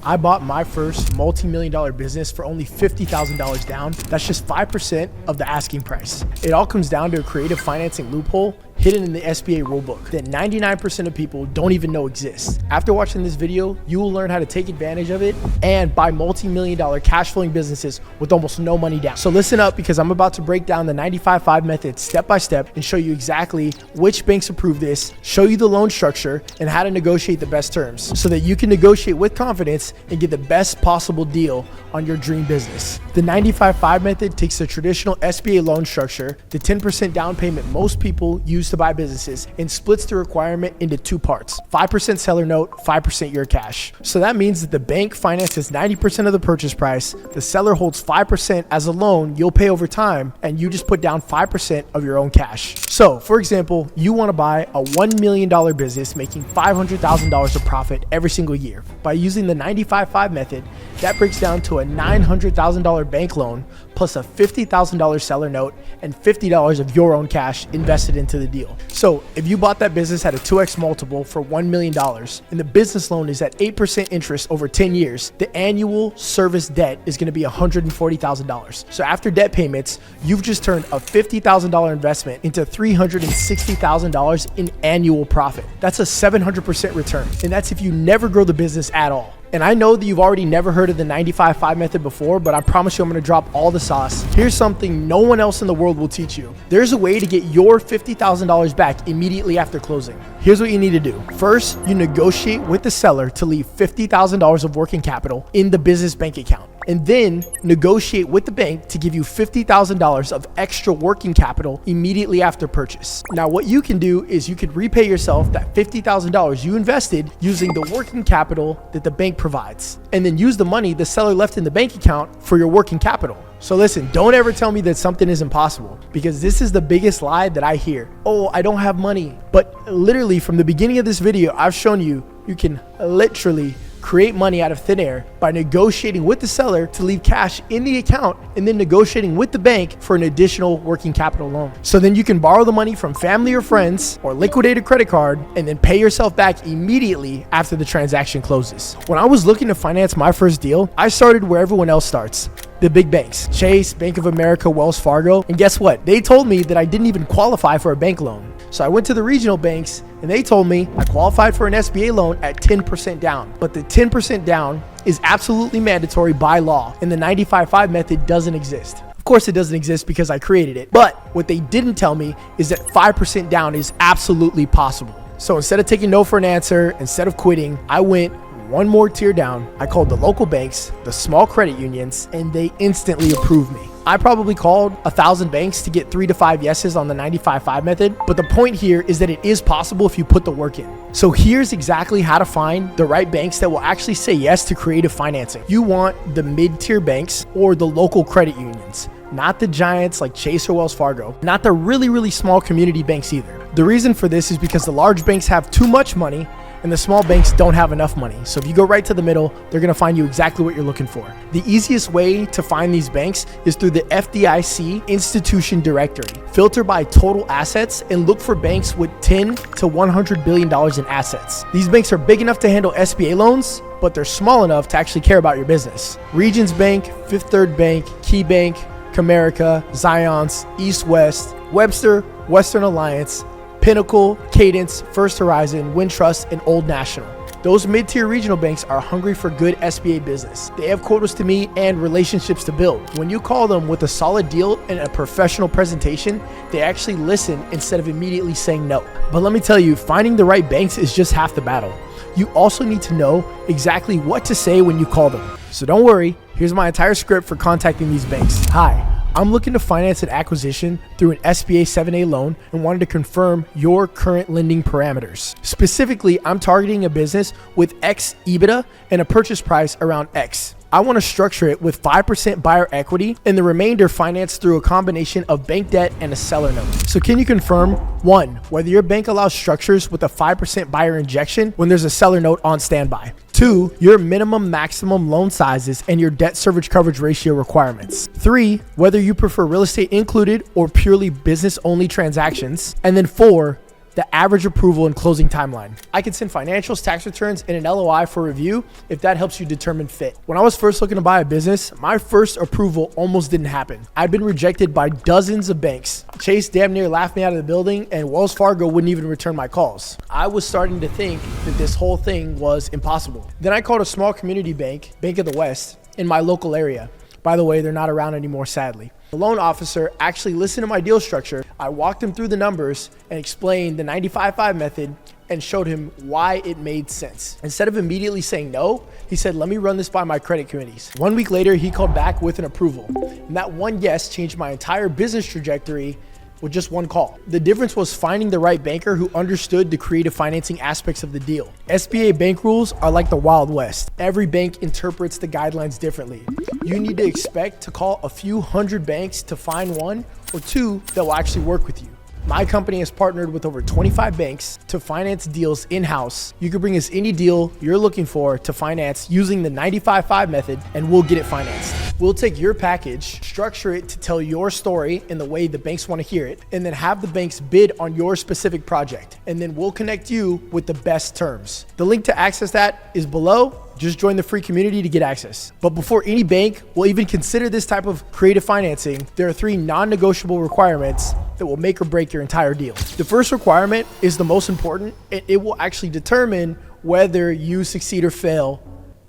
I bought my first multi-million dollar business for only $50,000 down. That's just 5% of the asking price. It all comes down to a creative financing loophole hidden in the SBA rulebook that 99% of people don't even know exists. After watching this video, you will learn how to take advantage of it and buy multi-million dollar cash flowing businesses with almost no money down. So listen up, because I'm about to break down the 95-5 method step by step and show you exactly which banks approve this, show you the loan structure, and how to negotiate the best terms so that you can negotiate with confidence and get the best possible deal on your dream business. The 95-5 method takes the traditional SBA loan structure, the 10% down payment most people use to buy businesses, and splits the requirement into two parts: 5% seller note, 5% your cash. So that means that the bank finances 90% of the purchase price, the seller holds 5% as a loan you'll pay over time, and you just put down 5% of your own cash. So for example, you want to buy a $1 million business making $500,000 of profit every single year. By using the 95-5 method, that breaks down to a $900,000 bank loan plus a $50,000 seller note and $50 of your own cash invested into the deal. So if you bought that business at a 2x multiple for $1 million and the business loan is at 8% interest over 10 years, the annual service debt is going to be $140,000. So after debt payments, you've just turned a $50,000 investment into $360,000 in annual profit. That's a 700% return. And that's if you never grow the business at all. And I know that you've already never heard of the 95-5 method before, but I promise you I'm going to drop all the sauce. Here's something no one else in the world will teach you. There's a way to get your $50,000 back immediately after closing. Here's what you need to do. First, you negotiate with the seller to leave $50,000 of working capital in the business bank account, and then negotiate with the bank to give you $50,000 of extra working capital immediately after purchase. Now, what you can do is you could repay yourself that $50,000 you invested using the working capital that the bank provides, and then use the money the seller left in the bank account for your working capital. So listen, don't ever tell me that something isn't possible, because this is the biggest lie that I hear. Oh, I don't have money. But literally from the beginning of this video, I've shown you can literally create money out of thin air by negotiating with the seller to leave cash in the account and then negotiating with the bank for an additional working capital loan. So then you can borrow the money from family or friends or liquidate a credit card and then pay yourself back immediately after the transaction closes. When I was looking to finance my first deal, I started where everyone else starts. The big banks, Chase, Bank of America, Wells Fargo. And guess what? They told me that I didn't even qualify for a bank loan. So I went to the regional banks and they told me I qualified for an SBA loan at 10% down. But the 10% down is absolutely mandatory by law, and the 95-5 method doesn't exist. Of course it doesn't exist because I created it. But what they didn't tell me is that 5% down is absolutely possible. So instead of taking no for an answer, instead of quitting, I went one more tier down. I called the local banks, the small credit unions, and they instantly approved me. I probably called 1,000 banks to get 3 to 5 yeses on the 95-5 method, but the point here is that it is possible if you put the work in. So here's exactly how to find the right banks that will actually say yes to creative financing. You want the mid-tier banks or the local credit unions, not the giants like Chase or Wells Fargo, not the really small community banks either. The reason for this is because the large banks have too much money and the small banks don't have enough money. So if you go right to the middle, they're gonna find you exactly what you're looking for. The easiest way to find these banks is through the FDIC institution directory. Filter by total assets and look for banks with 10 to $100 billion in assets. These banks are big enough to handle SBA loans, but they're small enough to actually care about your business. Regions Bank, Fifth Third Bank, Key Bank, Comerica, Zions, East West, Webster, Western Alliance, Pinnacle, Cadence, First Horizon, Wintrust, and Old National. Those mid-tier regional banks are hungry for good SBA business. They have quotas to meet and relationships to build. When you call them with a solid deal and a professional presentation, they actually listen instead of immediately saying no. But let me tell you, finding the right banks is just half the battle. You also need to know exactly what to say when you call them. So don't worry, here's my entire script for contacting these banks. Hi, I'm looking to finance an acquisition through an SBA 7A loan and wanted to confirm your current lending parameters. Specifically, I'm targeting a business with X EBITDA and a purchase price around X. I want to structure it with 5% buyer equity and the remainder financed through a combination of bank debt and a seller note. So can you confirm, 1, whether your bank allows structures with a 5% buyer injection when there's a seller note on standby? 2, your minimum maximum loan sizes and your debt service coverage ratio requirements. 3, whether you prefer real estate included or purely business only transactions. And then 4, the average approval and closing timeline. I can send financials, tax returns, and an LOI for review if that helps you determine fit. When I was first looking to buy a business, my first approval almost didn't happen. I'd been rejected by dozens of banks. Chase damn near laughed me out of the building, and Wells Fargo wouldn't even return my calls. I was starting to think that this whole thing was impossible. Then I called a small community bank, Bank of the West, in my local area. By the way, they're not around anymore, sadly. The loan officer actually listened to my deal structure. I walked him through the numbers and explained the 95-5 method and showed him why it made sense. Instead of immediately saying no, he said, let me run this by my credit committees. 1 week later, he called back with an approval. And that one yes changed my entire business trajectory with just one call. The difference was finding the right banker who understood the creative financing aspects of the deal. SBA bank rules are like the Wild West. Every bank interprets the guidelines differently. You need to expect to call a few hundred banks to find one or two that will actually work with you. My company has partnered with over 25 banks to finance deals in-house. You can bring us any deal you're looking for to finance using the 95-5 method, and we'll get it financed. We'll take your package, structure it to tell your story in the way the banks want to hear it, and then have the banks bid on your specific project. And then we'll connect you with the best terms. The link to access that is below. Just join the free community to get access. But before any bank will even consider this type of creative financing, there are 3 non-negotiable requirements that will make or break your entire deal. The first requirement is the most important, and it will actually determine whether you succeed or fail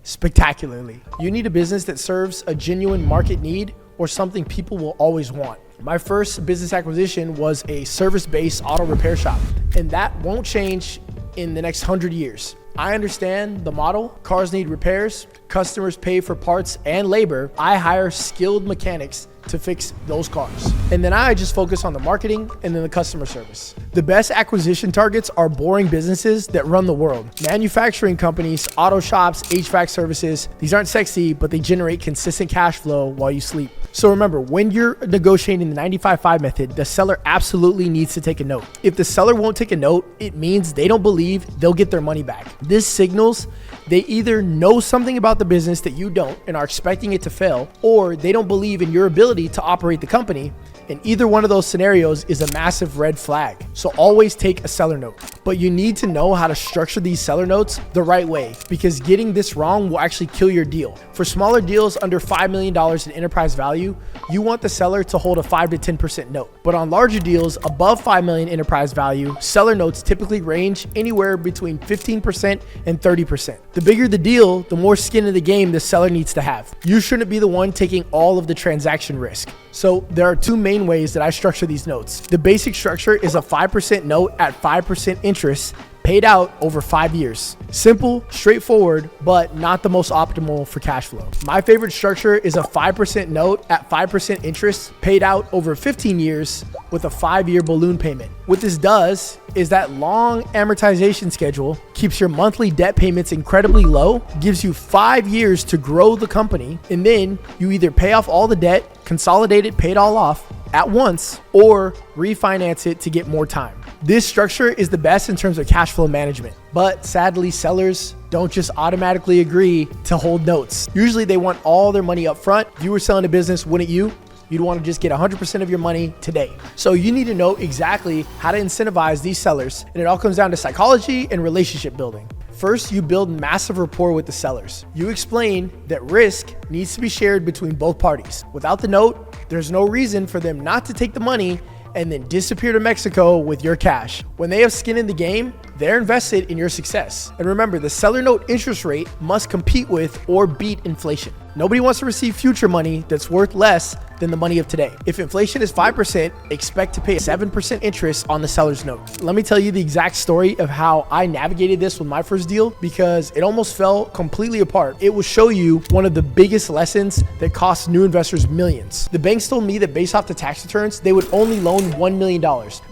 spectacularly. You need a business that serves a genuine market need or something people will always want. My first business acquisition was a service-based auto repair shop, and that won't change in the next 100 years. I understand the model. Cars need repairs. Customers pay for parts and labor. I hire skilled mechanics to fix those cars. And then I just focus on the marketing and then the customer service. The best acquisition targets are boring businesses that run the world. Manufacturing companies, auto shops, HVAC services, these aren't sexy, but they generate consistent cash flow while you sleep. So remember, when you're negotiating the 95-5 method, the seller absolutely needs to take a note. If the seller won't take a note, it means they don't believe they'll get their money back. This signals they either know something about the business that you don't and are expecting it to fail, or they don't believe in your ability to operate the company. And either one of those scenarios is a massive red flag. So always take a seller note. But you need to know how to structure these seller notes the right way, because getting this wrong will actually kill your deal. For smaller deals under $5 million in enterprise value, you want the seller to hold a 5 to 10% note. But on larger deals above 5 million enterprise value, seller notes typically range anywhere between 15% and 30%. The bigger the deal, the more skin in the game the seller needs to have. You shouldn't be the one taking all of the transaction risk. So there are 2 main ways that I structure these notes. The basic structure is a 5% note at 5% interest paid out over 5 years. Simple, straightforward, but not the most optimal for cash flow. My favorite structure is a 5% note at 5% interest paid out over 15 years with a 5-year balloon payment. What this does is that long amortization schedule keeps your monthly debt payments incredibly low, gives you 5 years to grow the company, and then you either pay off all the debt, consolidate it, pay it all off at once, or refinance it to get more time. This structure is the best in terms of cash flow management, but sadly, sellers don't just automatically agree to hold notes. Usually they want all their money up front. If you were selling a business, wouldn't you? You'd want to just get 100% of your money today. So you need to know exactly how to incentivize these sellers, and it all comes down to psychology and relationship building. First, you build massive rapport with the sellers. You explain that risk needs to be shared between both parties. Without the note, there's no reason for them not to take the money and then disappear to Mexico with your cash. When they have skin in the game, they're invested in your success. And remember, the seller note interest rate must compete with or beat inflation. Nobody wants to receive future money that's worth less than the money of today. If inflation is 5%, expect to pay 7% interest on the seller's note. Let me tell you the exact story of how I navigated this with my first deal, because it almost fell completely apart. It will show you one of the biggest lessons that costs new investors millions. The banks told me that based off the tax returns, they would only loan $1 million,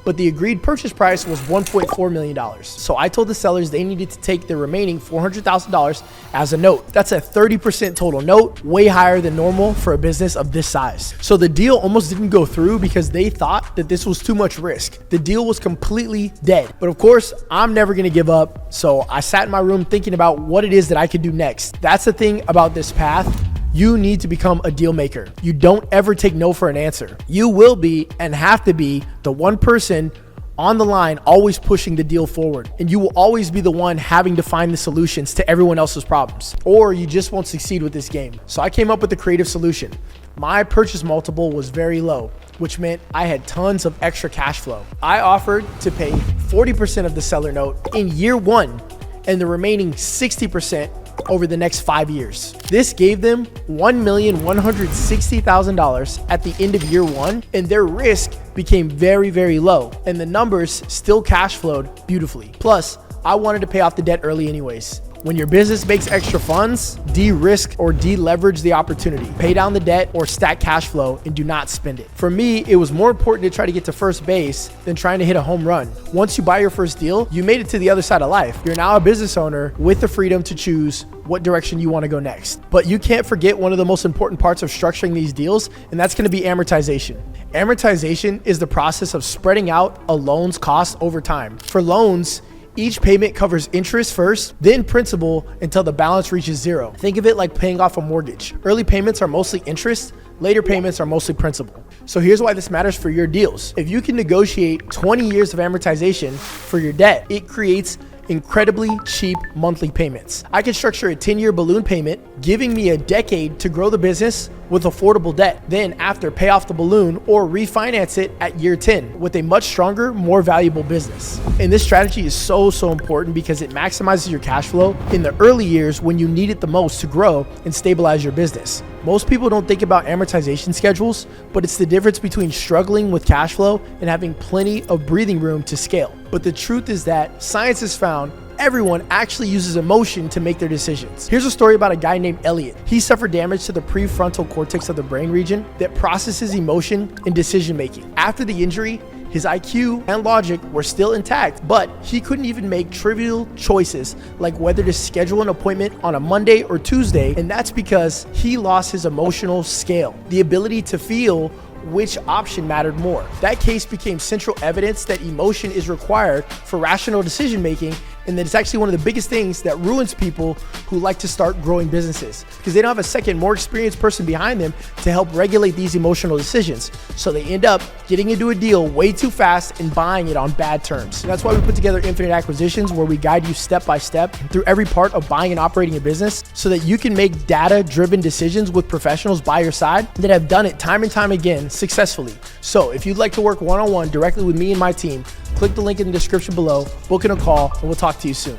but the agreed purchase price was $1.4 million. So I told the sellers they needed to take the remaining $400,000 as a note. That's a 30% total note, way higher than normal for a business of this size. So the deal almost didn't go through because they thought that this was too much risk. The deal was completely dead. But of course, I'm never gonna give up. So I sat in my room thinking about what it is that I could do next. That's the thing about this path. You need to become a deal maker. You don't ever take no for an answer. You will be and have to be the one person on the line, always pushing the deal forward. And you will always be the one having to find the solutions to everyone else's problems, or you just won't succeed with this game. So I came up with a creative solution. My purchase multiple was very low, which meant I had tons of extra cash flow. I offered to pay 40% of the seller note in year 1 and the remaining 60% over the next 5 years. This gave them $1,160,000 at the end of year 1, and their risk became very, very low, and the numbers still cash flowed beautifully. Plus, I wanted to pay off the debt early anyways. When your business makes extra funds, de-risk or de-leverage the opportunity. Pay down the debt or stack cash flow and do not spend it. For me, it was more important to try to get to first base than trying to hit a home run. Once you buy your first deal, you made it to the other side of life. You're now a business owner with the freedom to choose what direction you want to go next. But you can't forget one of the most important parts of structuring these deals, and that's going to be amortization. Amortization is the process of spreading out a loan's cost over time. For loans, each payment covers interest first, then principal until the balance reaches zero. Think of it like paying off a mortgage. Early payments are mostly interest, later payments are mostly principal. So here's why this matters for your deals. If you can negotiate 20 years of amortization for your debt, it creates incredibly cheap monthly payments. I can structure a 10-year balloon payment, giving me a decade to grow the business with affordable debt. Then after, pay off the balloon or refinance it at year 10 with a much stronger, more valuable business. And this strategy is so important because it maximizes your cash flow in the early years when you need it the most to grow and stabilize your business. Most people don't think about amortization schedules, but it's the difference between struggling with cash flow and having plenty of breathing room to scale. But the truth is that science has found everyone actually uses emotion to make their decisions. Here's a story about a guy named Elliot. He suffered damage to the prefrontal cortex of the brain region that processes emotion and decision making. After the injury, his IQ and logic were still intact, but he couldn't even make trivial choices like whether to schedule an appointment on a Monday or Tuesday, and that's because he lost his emotional scale, the ability to feel which option mattered more. That case became central evidence that emotion is required for rational decision making, and that it's actually one of the biggest things that ruins people who like to start growing businesses, because they don't have a second, more experienced person behind them to help regulate these emotional decisions. So they end up getting into a deal way too fast and buying it on bad terms. And that's why we put together Infinite Acquisitions, where we guide you step by step through every part of buying and operating a business so that you can make data-driven decisions with professionals by your side that have done it time and time again successfully. So if you'd like to work one-on-one directly with me and my team, click the link in the description below, book in a call, and we'll talk to you soon.